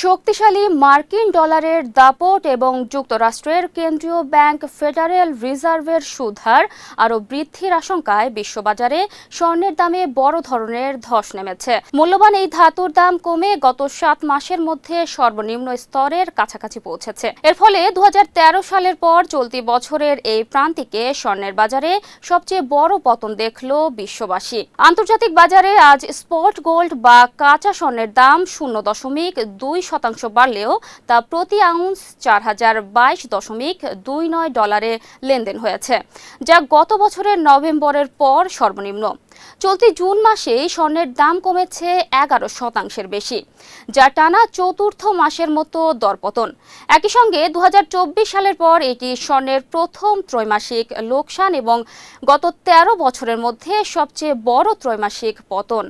শক্তিশালী মার্কিন ডলারের দাপট এবং যুক্তরাষ্ট্রের কেন্দ্রীয় ব্যাংক ফেডারেল রিজার্ভের সুদহার আরও বৃদ্ধির আশঙ্কায় বিশ্ববাজারে স্বর্ণের দামে বড় ধরনের ধস নেমেছে। মূল্যবান এই ধাতুর দাম কমে গত 7 মাসের মধ্যে সর্বনিম্ন স্তরের কাছাকাছি পৌঁছেছে। এর ফলে 2013 সালের পর চলতি বছরের এই প্রান্তিকে স্বর্ণের বাজারে সবচেয়ে বড় পতন দেখল বিশ্ববাসী। আন্তর্জাতিক বাজারে আজ স্পট গোল্ড বা কাঁচা স্বর্ণের দাম 0.2% বাড়লেও তা প্রতি আউন্স 4022.29 ডলারে লেনদেন হয়েছে, যা গত বছরের নভেম্বরের পর সর্বনিম্ন। চলতি জুন মাসে স্বর্ণের দাম কমেছে 11% বেশি, যা টানা চতুর্থ মাসের মতো দরপতন। একই সঙ্গে 2024 সালের পর এটি স্বর্ণের প্রথম ত্রৈমাসিক লোকসান এবং গত 13 বছরের মধ্যে সবচেয়ে বড় ত্রৈমাসিক পতন।